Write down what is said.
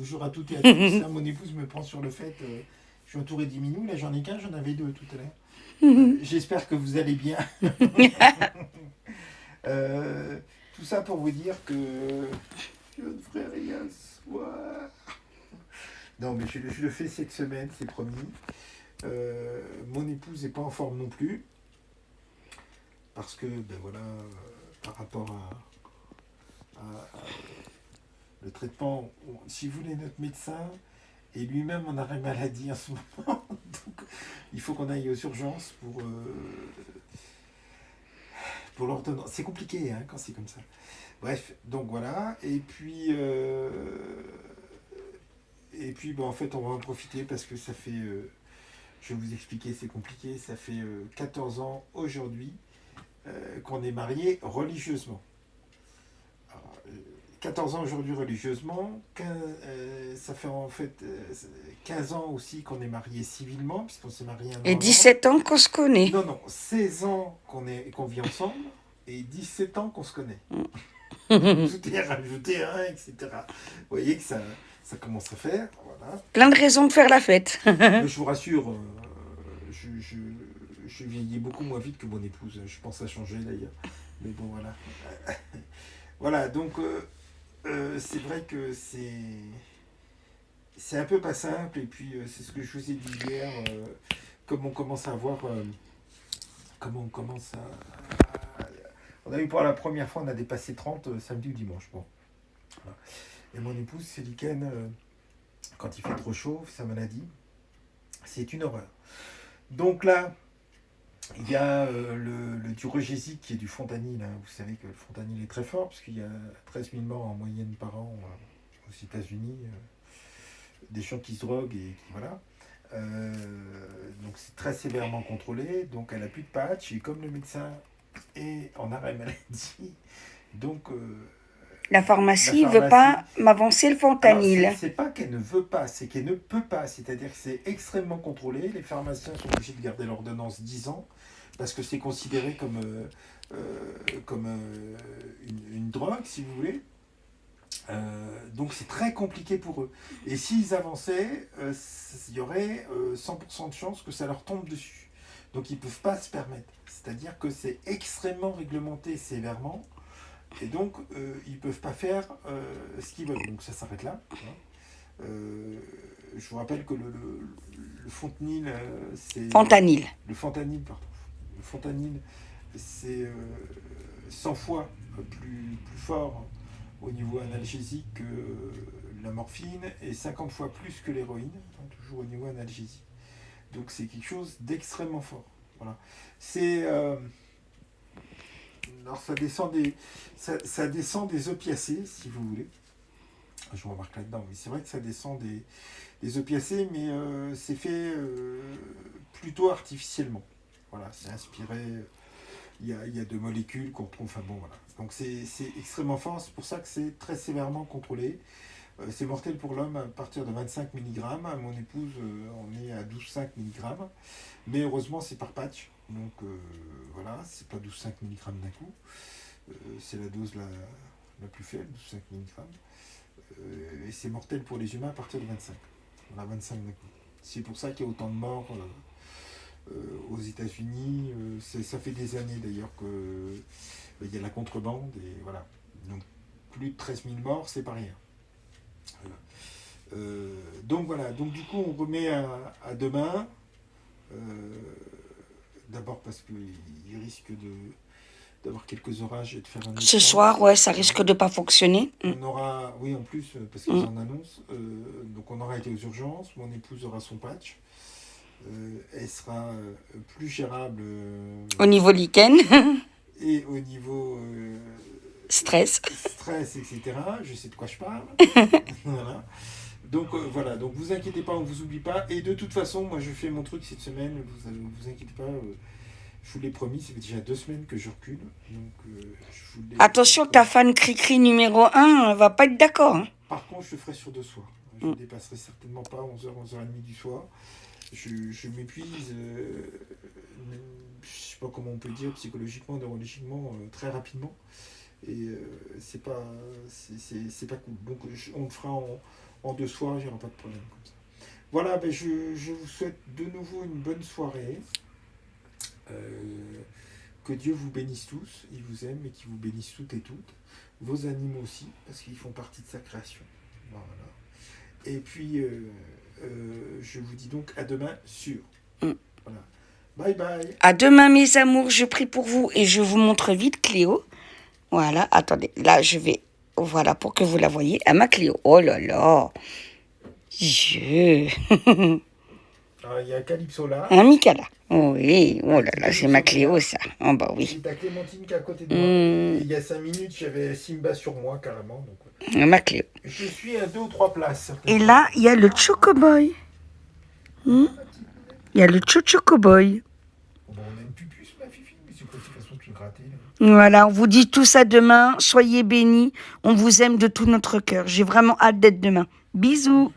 Bonjour à toutes et à tous. Mon épouse me prend sur le fait. Je suis entouré de minous. Là, j'en ai qu'un, j'en avais deux tout à l'heure. J'espère que vous allez bien. Euh, tout ça pour vous dire que je ne ferai rien ce soir. Non, mais je le fais cette semaine, c'est promis. Mon épouse n'est pas en forme non plus. Parce que, ben voilà, par rapport à le traitement, si vous voulez, notre médecin est lui-même en arrêt maladie en ce moment. Donc, il faut qu'on aille aux urgences pour l'ordonnance. C'est compliqué hein, quand c'est comme ça. Bref, donc voilà. Et puis bon, en fait, on va en profiter parce que ça fait, je vais vous expliquer, c'est compliqué, ça fait 14 ans aujourd'hui qu'on est mariés religieusement. Alors, 14 ans aujourd'hui religieusement, ça fait en fait 15 ans aussi qu'on est mariés civilement, puisqu'on s'est mariés un Et an avant. 17 ans qu'on se connaît. Non, non, 16 ans qu'on vit ensemble et 17 ans qu'on se connaît. Tout est rajouté, hein, etc. Vous voyez que ça commence à faire, voilà. Plein de raisons de faire la fête. Mais je vous rassure, je vieillis beaucoup moins vite que mon épouse. Je pense à changer d'ailleurs. Mais bon, voilà. Voilà, donc c'est vrai que c'est un peu pas simple. Et puis, c'est ce que je vous ai dit hier. Comme on commence à voir. Comme on commence à. On a eu pour la première fois, on a dépassé 30 samedi ou dimanche. Bon. Voilà. Et mon épouse, ce week-end, quand il fait trop chaud, sa maladie, c'est une horreur. Donc là, il y a le durogésique qui est du fentanyl. Hein. Vous savez que le fentanyl est très fort, parce qu'il y a 13 000 morts en moyenne par an aux États-Unis. Des gens qui se droguent et qui. Voilà. Donc c'est très sévèrement contrôlé. Donc elle n'a plus de patch. Et comme le médecin est en arrêt maladie, donc. La pharmacie ne veut pas m'avancer le fentanyl. Alors, c'est pas qu'elle ne veut pas, c'est qu'elle ne peut pas. C'est-à-dire que c'est extrêmement contrôlé. Les pharmaciens sont obligés de garder l'ordonnance 10 ans parce que c'est considéré comme une drogue, si vous voulez. Donc c'est très compliqué pour eux. Et s'ils avançaient, il y aurait 100% de chances que ça leur tombe dessus. Donc ils ne peuvent pas se permettre. C'est-à-dire que c'est extrêmement réglementé sévèrement. Et donc, ils ne peuvent pas faire ce qu'ils veulent. Donc, ça s'arrête là. Hein. Je vous rappelle que le fentanyl, c'est... Fentanyl. Le fentanyl, pardon. Le fentanyl, c'est 100 fois plus fort au niveau analgésique que la morphine et 50 fois plus que l'héroïne, hein, toujours au niveau analgésique. Donc, c'est quelque chose d'extrêmement fort. Voilà. C'est... alors ça descend des opiacés, si vous voulez. Je remarque là-dedans, mais c'est vrai que ça descend des opiacés, mais c'est fait plutôt artificiellement. Voilà, c'est inspiré. Il y a deux molécules qu'on trouve. Enfin bon, voilà. Donc c'est extrêmement fort, c'est pour ça que c'est très sévèrement contrôlé. C'est mortel pour l'homme à partir de 25 mg. Mon épouse, on est à 12,5 mg. Mais heureusement, c'est par patch. Donc voilà, c'est pas 12,5 mg d'un coup. C'est la dose la plus faible, 5 mg. Et c'est mortel pour les humains à partir de 25. On a 25 d'un coup. C'est pour ça qu'il y a autant de morts aux États-Unis. Ça fait des années d'ailleurs qu'il y a la contrebande. Et voilà. Donc plus de 13 000 morts, c'est pas rien. Voilà. Donc voilà. Donc du coup, on remet à demain. D'abord parce qu'il risque d'avoir quelques orages et de faire un autre Ce temps. soir, ouais, ça risque de pas fonctionner. On aura, oui, en plus, parce qu'ils en annoncent, donc on aura été aux urgences, mon épouse aura son patch, elle sera plus gérable Au niveau lichen, et au niveau stress. stress, etc. Je sais de quoi je parle. Voilà. Donc voilà, donc vous inquiétez pas, on vous oublie pas. Et de toute façon, moi je fais mon truc cette semaine, vous inquiétez pas. Je vous l'ai promis, ça fait déjà 2 semaines que je recule. Donc, je vous Attention, ta fan cri-cri numéro 1 va pas être d'accord. Hein. Par contre, je le ferai sur 2 soirs. Je ne dépasserai certainement pas 11h, 11h30 du soir. Je m'épuise, je ne sais pas comment on peut dire, psychologiquement, neurologiquement, très rapidement. Et c'est pas cool. Donc on le fera en 2 soirs, il n'y aura pas de problème comme ça. Voilà, ben je vous souhaite de nouveau une bonne soirée. Que Dieu vous bénisse tous, il vous aime et qu'il vous bénisse toutes et toutes. Vos animaux aussi, parce qu'ils font partie de sa création. Voilà. Et puis, je vous dis donc à demain sûr. Voilà. Bye bye. À demain, mes amours, je prie pour vous et je vous montre vite Cléo. Voilà, attendez, là je vais, voilà, pour que vous la voyez, à ma Cléo. Oh là là, Il y a Calypso là. Un Mika là. Oui, oh là là, c'est ma Cléo ça. Oh bah oui. C'est ta Clémentine qui est à côté de moi. Et il y a 5 minutes, j'avais Simba sur moi carrément. Donc, ma Cléo. Je suis à 2 ou 3 places. Et là, il y a le Chocoboy. Il y a le Chocoboy. Bon, on a une pupus, ma fifi, mais c'est quoi de toute façon tu grattais là. Voilà, on vous dit tout ça demain. Soyez bénis. On vous aime de tout notre cœur. J'ai vraiment hâte d'être demain. Bisous.